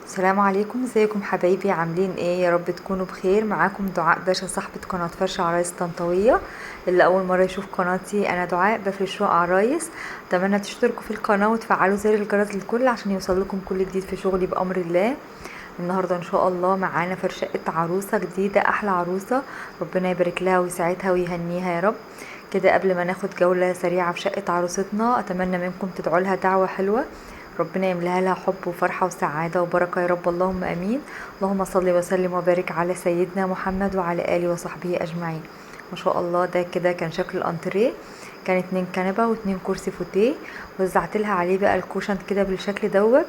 السلام عليكم، ازيكم حبايبي؟ عاملين ايه؟ يا رب تكونوا بخير. معاكم دعاء باشا، صاحبة قناة فرش عرايس طنطاوية. اللي اول مرة يشوف قناتي، انا دعاء بفرش شقق عرايس. اتمنى تشتركوا في القناة وتفعلوا زر الجرس للكل عشان يوصل لكم كل جديد في شغلي بامر الله. النهاردة ان شاء الله معانا فرشقة عروسة جديدة، احلى عروسة. ربنا يبارك لها ويسعدها ويهنيها يا رب. كده قبل ما ناخد جولة سريعة في شقة عروستنا، اتمنى منكم تدعوا لها دعوة حلوة. ربنا يملاها لها حب وفرحة وسعادة وبركة يا رب، اللهم امين. اللهم صل وسلم وبارك على سيدنا محمد وعلى اله وصحبه اجمعين. ما شاء الله، ده كده كان شكل الانتريه. كان 2 كنبة و2 كرسي فوتيه. وزعت لها عليه بقى الكوشن كده بالشكل دوت.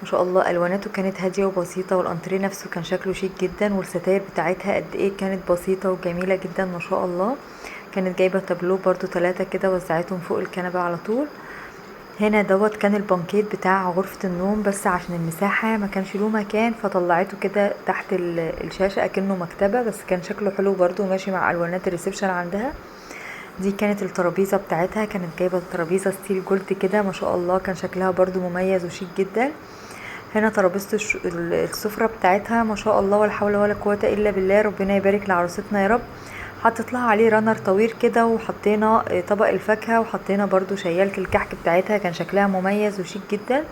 ما شاء الله الواناته كانت هاديه وبسيطه، والانتريه نفسه كان شكله شيك جدا، والستاير بتاعتها قد ايه كانت بسيطه وجميله جدا ما شاء الله. كانت جايبه تابلو برضو 3 كده، وزعتهم فوق الكنبه على طول. هنا دوت كان البانكيت بتاع غرفة النوم، بس عشان المساحة ما كانش له مكان فطلعته كده تحت الشاشة اكنه مكتبة، بس كان شكله حلو برضو وماشي مع الوانات الريسبشن عندها. دي كانت الترابيزة بتاعتها، كانت جايبة ترابيزة ستيل جولد كده ما شاء الله، كان شكلها برضو مميز وشيك جدا. هنا ترابيزة السفرة بتاعتها ما شاء الله، ولا حول ولا قوة الا بالله. ربنا يبارك لعروستنا يا رب. حطيت لها عليه رانر طويل كده، وحطينا طبق الفاكهة، وحطينا برضو شيالة الكحك بتاعتها، كان شكلها مميز وشيك جدا.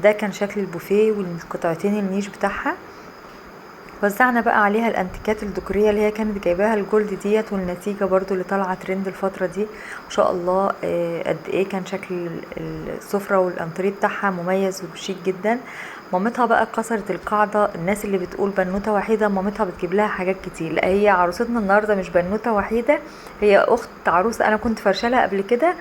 ده كان شكل البوفيه والقطعتين النيش بتاعها. وزعنا بقى عليها الانتيكات الديكوريه اللي هي كانت جايباها الجولد ديت، والنتيجه برضو اللي طالعه ترند الفتره دي ما شاء الله. قد ايه كان شكل السفره والانتريه بتاعها مميز وشيك جدا. مامتها بقى كسرت القاعده، الناس اللي بتقول بنوته وحيده مامتها بتجيب لها حاجات كتير، لا هي عروستنا النهارده مش بنوته وحيده، هي اخت عروسه انا كنت فرشالها قبل كده.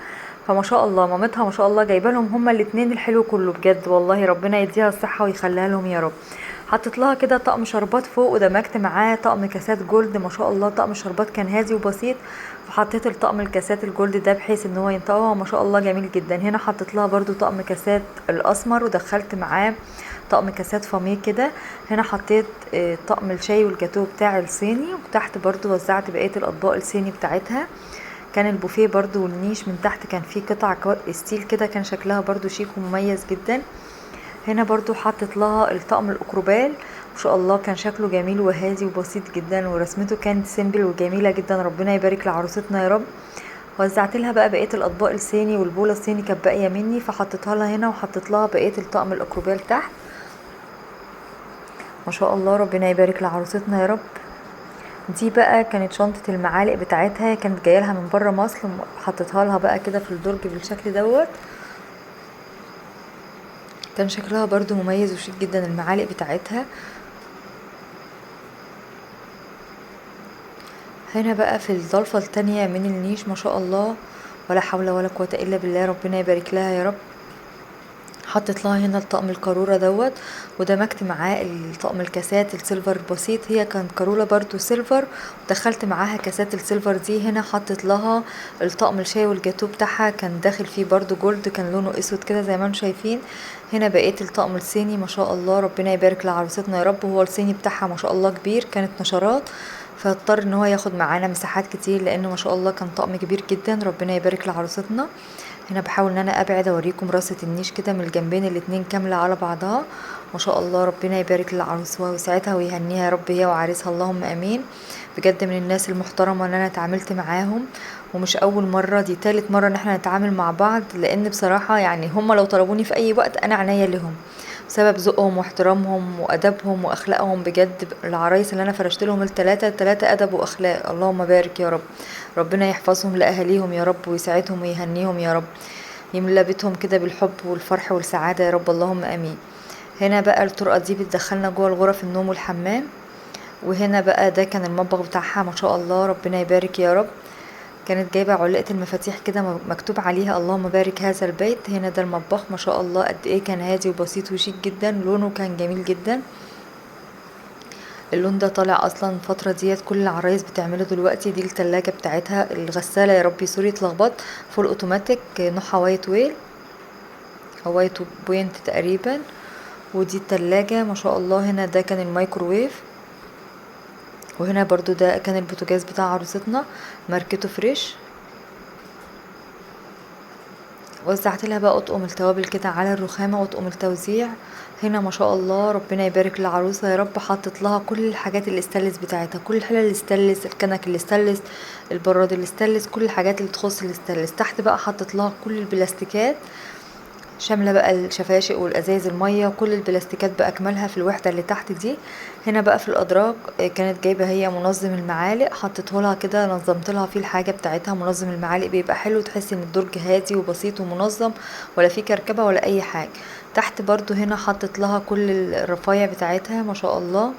فما شاء الله مامتها ما شاء الله جايبه لهم هما الاتنين الحلو كله بجد والله، ربنا يديها الصحه ويخليها لهم يا رب. حطيت لها كده طقم شربات فوق، ودمجت معاه طقم كاسات جولد ما شاء الله. طقم الشربات كان هادي وبسيط، فحطيت الطقم الكاسات الجولد ده بحيث ان هو ينطقها ما شاء الله جميل جدا. هنا حطيت لها برضو طقم كاسات الاسمر، ودخلت معاه طقم كاسات فاميه كده. هنا حطيت طقم الشاي والجاتوه بتاع الصيني، وتحت برضو وزعت بقيه الاطباق الصيني بتاعتها. كان البوفيه برضو والنيش من تحت كان فيه قطع ستيل كده، كان شكلها برضو شيك ومميز جدا. هنا برضو حطت لها الطقم الاكروبال ما شاء الله، كان شكله جميل وهادي وبسيط جدا، ورسمته كانت سيمبل وجميله جدا. ربنا يبارك لعروستنا يا رب. وزعت لها بقى بقيه الاطباق الصيني، والبوله الصيني كانت باقيه مني فحطيتها لها هنا، وحطيت لها بقيه الطقم الاكروبال تحت ما شاء الله. ربنا يبارك لعروستنا يا رب. دي بقى كانت شنطه المعالق بتاعتها، كانت جايه لها من بره مصر، حطيتها لها بقى كده في الدرج بالشكل دوت. كان شكلها برضو مميز وشيك جدا المعالق بتاعتها. هنا بقى في الضلفة التانية من النيش ما شاء الله، ولا حول ولا قوة الا بالله، ربنا يبارك لها يا رب. حطيت لها هنا الطقم القارورة دوت، ودمجت معاه الطقم الكاسات السيلفر البسيط، هي كانت قارورة برضو سيلفر، ودخلت معاها كاسات السيلفر دي. هنا حطيت لها الطقم الشاي والجاتو بتاعها، كان داخل فيه برضو جولد، كان لونه اسود كده زي ما انتم شايفين. هنا بقيت الطقم الصيني ما شاء الله، ربنا يبارك لعروستنا يا رب. هو الصيني بتاعها ما شاء الله كبير، كانت نشرات، فاضطر ان هو ياخد معانا مساحات كتير، لانه ما شاء الله كان طقم كبير جدا. ربنا يبارك لعروستنا. هنا بحاول ان انا ابعد اوريكم راسة النيش كده من الجنبين الاتنين كاملة على بعضها ما شاء الله. ربنا يبارك لعروسها ويسعدها ويهنيها يا رب، هي وعريسها، اللهم امين. بجد من الناس المحترمة اللي انا اتعاملت معاهم، ومش اول مرة، دي تالت مرة ان احنا نتعامل مع بعض، لان بصراحة يعني هم لو طلبوني في اي وقت انا عنيا لهم، بسبب ذوقهم واحترامهم وادبهم واخلاقهم. بجد العرايس اللي انا فرشت لهم التلاتة ادب واخلاق، اللهم بارك يا رب. ربنا يحفظهم لاهاليهم يا رب، ويسعدهم ويهنيهم يا رب، يملى بيتهم كده بالحب والفرح والسعادة يا رب، اللهم امين. هنا بقى الطرقة دي بتدخلنا جوه الغرف النوم والحمام. وهنا بقى ده كان المطبخ بتاعها ما شاء الله، ربنا يبارك يا رب. كانت جايبة علقة المفاتيح كده مكتوب عليها اللهم بارك هذا البيت. هنا ده المطبخ ما شاء الله، قد ايه كان هادي وبسيط وشيك جدا، لونه كان جميل جدا. اللون ده طالع اصلا الفترة ديت كل العرايس بتعمله دلوقتي. دي التلاجة بتاعتها، الغسالة يا ربي سوري اتلخبطت، فول اوتوماتيك نوعها وايت ويل او وايت بوينت تقريبا. ودي التلاجة ما شاء الله. هنا ده كان الميكروويف، وهنا برضو ده كان البوتاجاز بتاع عروستنا ماركته فريش. وزعت لها بقى اطقم التوابل كده على الرخامة واطقم التوزيع. هنا ما شاء الله ربنا يبارك للعروسة يا رب، حطت لها كل الحاجات الاستانلس بتاعتها، كل الحلل الاستانلس، الكنك الاستانلس، البراد الاستانلس، كل الحاجات اللي تخص الاستانلس. تحت بقى حطت لها كل البلاستيكات شاملة بقى الشفاشق والازايز المية وكل البلاستيكات بأكملها في الوحدة اللي تحت دي. هنا بقى في الأدراج كانت جايبة هي منظم المعالق، حطيته لها كده، نظمت لها فيه الحاجة بتاعتها. منظم المعالق بيبقى حلو، تحسي ان الدرج هادي وبسيط ومنظم، ولا فيه كركبة ولا اي حاجة. تحت برضو هنا حطت لها كل الرفايع بتاعتها ما شاء الله.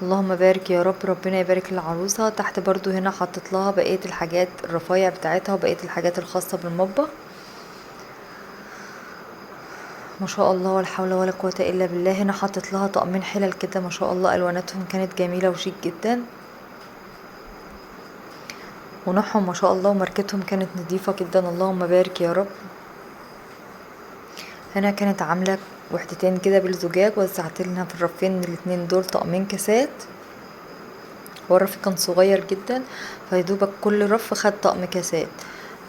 اللهم بارك يا رب، ربنا يبارك للعروسة. تحت برضو هنا حطت لها بقية الحاجات الرفايع بتاعتها وبقية الحاجات الخاصة بالمطبخ. ما شاء الله ولا حول ولا قوة الا بالله. هنا حطت لها طقمين حلل كده ما شاء الله، الواناتهم كانت جميلة وشيك جدا، ونوعهم ما شاء الله وماركتهم كانت نظيفة جدا. اللهم بارك يا رب. هنا كانت عاملة وحدتين كده بالزجاج، وزعت لنا في الرفين الاتنين دول طقمين كاسات، والرف كان صغير جدا فيدوبك كل رف خد طقم كاسات.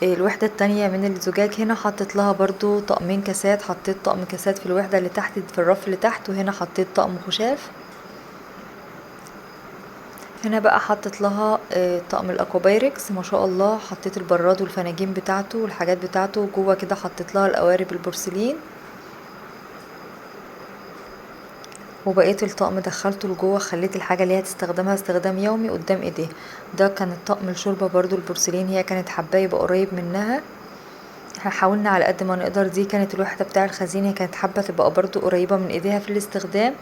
الوحدة التانية من الزجاج هنا حطت لها برضو طقمين كاسات، حطيت طقم كاسات في الوحدة اللي تحت في الرف اللي تحت، وهنا حطيت طقم خشاف. هنا بقى حطت لها طقم الاكوبايركس ما شاء الله، حطيت البراد والفناجين بتاعته والحاجات بتاعته جوه كده، حطيت لها القوارب البورسلين، وبقيت الطقم دخلته لجوه، خليت الحاجه اللي هي تستخدمها استخدام يومي قدام ايديها. ده كان الطقم الشوربه برضو البورسلين، هي كانت حابه يبقى قريب منها. احنا حاولنا على قد ما نقدر. دي كانت الوحده بتاع الخزينه، هي كانت حابه تبقى برضو قريبه من ايديها في الاستخدام.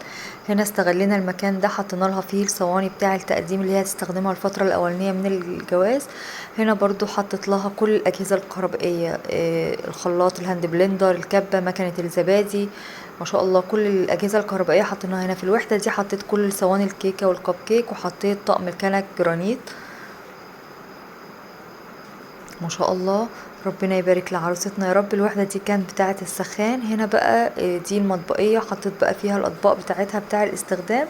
هنا استغلينا المكان ده، حطينا لها فيه الصواني بتاع التقديم اللي هي هتستخدمها الفتره الاولانيه من الجواز. هنا برضو حطت لها كل الاجهزه الكهربائيه، الخلاط، الهاند بلندر، الكبه، مكنه الزبادي، ما شاء الله كل الاجهزه الكهربائيه حطيناها هنا في الوحده دي. حطيت كل صواني الكيكه والكب كيك، وحطيت طقم الكنك جرانيت ما شاء الله. ربنا يبارك لعروستنا يا رب. الوحدة دي كانت بتاعة السخان. هنا بقى دي المطبقية، حطيت بقى فيها الأطباق بتاعتها بتاع الاستخدام.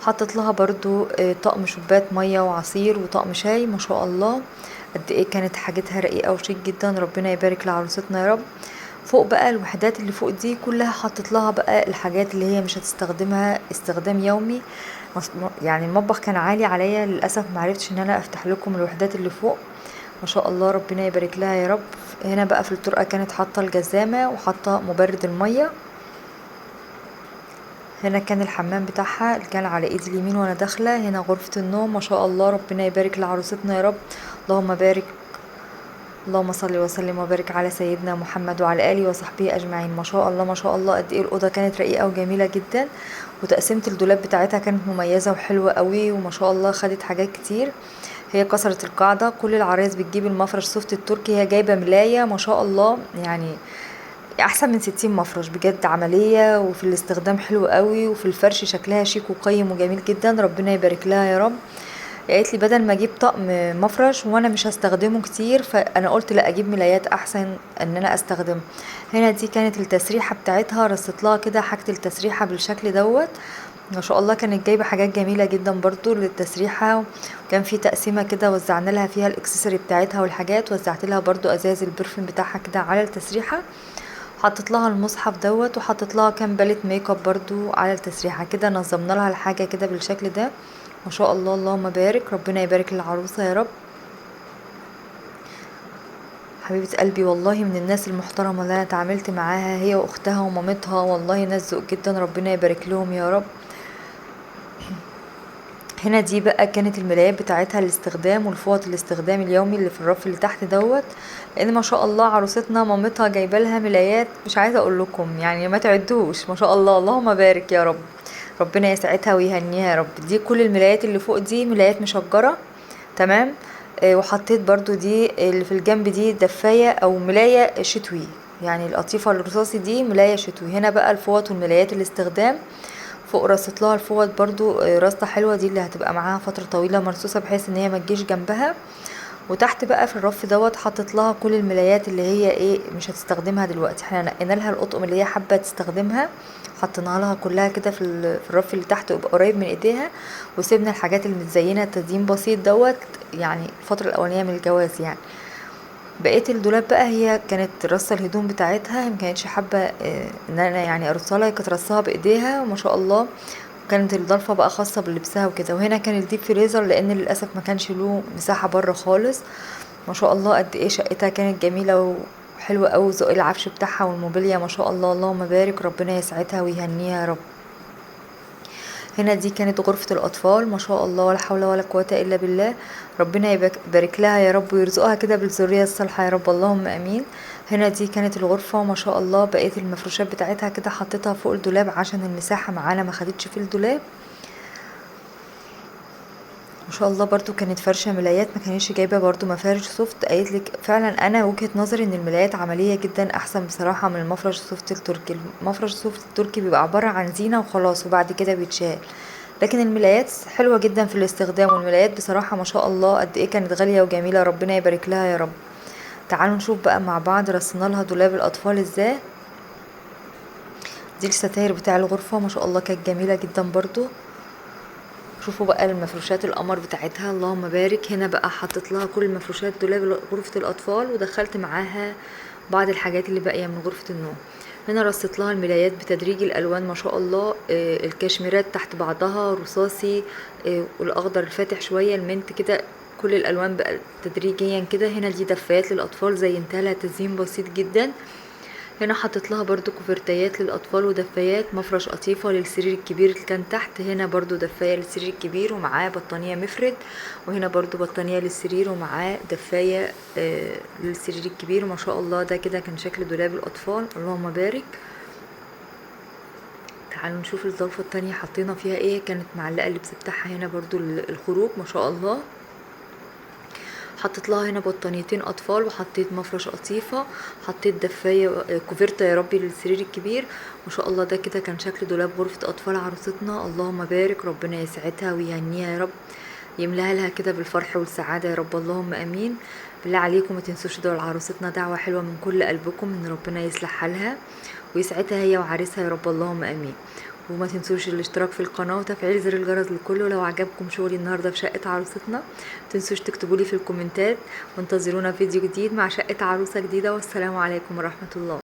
حطت لها برضو طقم شوبات مية وعصير وطقم شاي ما شاء الله. قد ايه كانت حاجتها رقيقة وشيك جدا، ربنا يبارك لعروستنا يا رب. فوق بقى الوحدات اللي فوق دي كلها حطت لها بقى الحاجات اللي هي مش هتستخدمها استخدام يومي. يعني المطبخ كان عالي عليا للأسف، معرفتش ان انا افتح لكم الوحدات اللي فوق ما شاء الله، ربنا يبارك لها يا رب. هنا بقى في الطرقة كانت حاطة الجزامة وحاطة مبرد المية. هنا كان الحمام بتاعها اللي كان على ايدي اليمين وانا داخلة. هنا غرفة النوم ما شاء الله، ربنا يبارك لعروستنا يا رب. اللهم بارك، اللهم صل وسلم وبارك على سيدنا محمد وعلى اله وصحبه اجمعين. ما شاء الله ما شاء الله، قد ايه الاوضه كانت رقيقه وجميله جدا، وتقسيمه الدولاب بتاعتها كانت مميزه وحلوه قوي، وما شاء الله خدت حاجات كتير. هي كسرت القاعده، كل العرايس بتجيب المفرش سوفت التركي، هي جايبه ملايه ما شاء الله، يعني احسن من 60 مفرش بجد، عمليه وفي الاستخدام حلو قوي، وفي الفرش شكلها شيك وقيم وجميل جدا، ربنا يبارك لها يا رب. قالت لي بدل ما اجيب طقم مفرش وانا مش هستخدمه كتير، فانا قلت لا، اجيب ملايات احسن ان انا استخدمه. هنا دي كانت التسريحه بتاعتها، رصت لها كده حاجه التسريحه بالشكل دوت ما شاء الله. كانت جايبه حاجات جميله جدا برضو للتسريحه، وكان في تقسيمه كده وزعنا لها فيها الاكسسوري بتاعتها والحاجات، وزعت لها برضو ازاز البرفيوم بتاعها كده على التسريحه. حطت لها المصحف دوت، وحطت لها كام باليت ميك اب برضو على التسريحه كده، نظمنا لها الحاجه كده بالشكل ده ما شاء الله. اللهم بارك، ربنا يبارك للعروسه يا رب. حبيبه قلبي والله من الناس المحترمه اللي انا اتعاملت معاها، هي واختها ومامتها، والله ناس ذوق جدا، ربنا يبارك لهم يا رب. هنا دي بقى كانت الملايات بتاعتها الاستخدام والفوط الاستخدام اليومي اللي في الرف اللي تحت دوت، لان ما شاء الله عروستنا مامتها جايبه لها ملايات مش عايزه اقول لكم، يعني ما تعدوش ما شاء الله. اللهم بارك يا رب، ربنا يسعدها ويهنيها يا رب. دي كل الملايات اللي فوق دي ملايات مشجره تمام. وحطيت برضو دي اللي في الجنب دي دفايه او ملايه شتوي، يعني القطيفه الرصاصي دي ملايه شتوي. هنا بقى الفوط والملايات الاستخدام فوق، رصت لها الفوط برضو رصة حلوة، دي اللي هتبقى معاها فترة طويلة مرصوصة بحيث ان هي ما تجيش جنبها. وتحت بقى في الرف دوت حطت لها كل الملايات اللي هي ايه مش هتستخدمها دلوقتي، احنا نقينا لها القطقم اللي هي حابة تستخدمها، حطيناها لها كلها كده في الرف اللي تحت يبقى قريب من ايديها، وسيبنا الحاجات المتزينة تزيين بسيط دوت يعني الفترة الاولانية من الجواز يعني. بقيه الدولاب بقى هي كانت رصه الهدوم بتاعتها، هي مكانتش حابه ان انا يعني ارصها لها، هي كانت رصاها بايديها وما شاء الله. كانت الضلفه بقى خاصه بلبسها وكده. وهنا كان الديب فريزر لان للاسف ما كانش له مساحه بره خالص. ما شاء الله قد ايه شقتها كانت جميله وحلوه قوي، ذوق العفش بتاعها والموبيليا ما شاء الله، اللهم بارك، ربنا يسعدها ويهنيها يا رب. هنا دي كانت غرفة الأطفال، ما شاء الله ولا حول ولا قوة إلا بالله. ربنا يبارك لها يا رب ويرزقها كده بالذرية الصالحة يا رب، اللهم أمين. هنا دي كانت الغرفة ما شاء الله، بقيت المفروشات بتاعتها كده حطيتها فوق الدولاب عشان المساحة معانا ما خدتش في الدولاب. ما شاء الله برضو كانت فرشة ملايات، ما كانتش جايبة برضو مفارش سوفت. قالت لك فعلا انا وجهة نظري ان الملايات عملية جدا احسن بصراحة من المفرش السوفت التركي. المفرش السوفت التركي بيبقى عبارة عن زينة وخلاص وبعد كده بيتشال، لكن الملايات حلوة جدا في الاستخدام. والملايات بصراحة ما شاء الله قد ايه كانت غالية وجميلة، ربنا يبارك لها يا رب. تعالوا نشوف بقى مع بعض رصينا لها دولاب الاطفال ازاي. دي الستاير بتاع الغرفة ما شاء الله كانت جميلة جدا برضو. شوفوا بقى المفروشات القمر بتاعتها اللهم بارك. هنا بقى حطيت لها كل مفروشات دولاب غرفة الاطفال، ودخلت معاها بعض الحاجات اللي باقيه من غرفة النوم. هنا رصيت لها الملايات بتدريج الالوان ما شاء الله، الكاشميرات تحت بعضها رصاصي، والاخضر الفاتح شوية المنت كده، كل الالوان بقى تدريجيا كده. هنا دي دفايات للاطفال زينتها لها تزيين بسيط جدا. هنا حطيت لها برضو كوفرتيات للاطفال ودفايات، مفرش قطيفة للسرير الكبير اللي كان تحت. هنا برضو دفاية للسرير الكبير ومعاه بطانية مفرد، وهنا برضو بطانية للسرير ومعاه دفاية للسرير الكبير. ما شاء الله ده كده كان شكل دولاب الاطفال، اللهم بارك. تعالوا نشوف الظرفة التانية حطينا فيها ايه. كانت معلقة اللبس بتاعها هنا برضو الخروج ما شاء الله. حطيت لها هنا بطانيتين اطفال، وحطيت مفرش قطيفه، حطيت دفايه كوفرته يا ربي للسرير الكبير. ما شاء الله ده كده كان شكل دولاب غرفه اطفال عروستنا، اللهم بارك، ربنا يسعدها ويهنيها يا رب، يملاها لها كده بالفرح والسعاده يا رب، اللهم امين. بالله عليكم ما تنسوش تدعوا لعروستنا دعوه حلوه من كل قلبكم ان ربنا يصلح حالها ويسعدها هي وعريسها يا رب، اللهم امين. وما تنسوش الاشتراك في القناة وتفعيل زر الجرس لكله. لو عجبكم شغلي النهاردة في شقة عروستنا متنسوش تكتبولي في الكومنتات، وانتظرونا فيديو جديد مع شقة عروسة جديدة. والسلام عليكم ورحمة الله.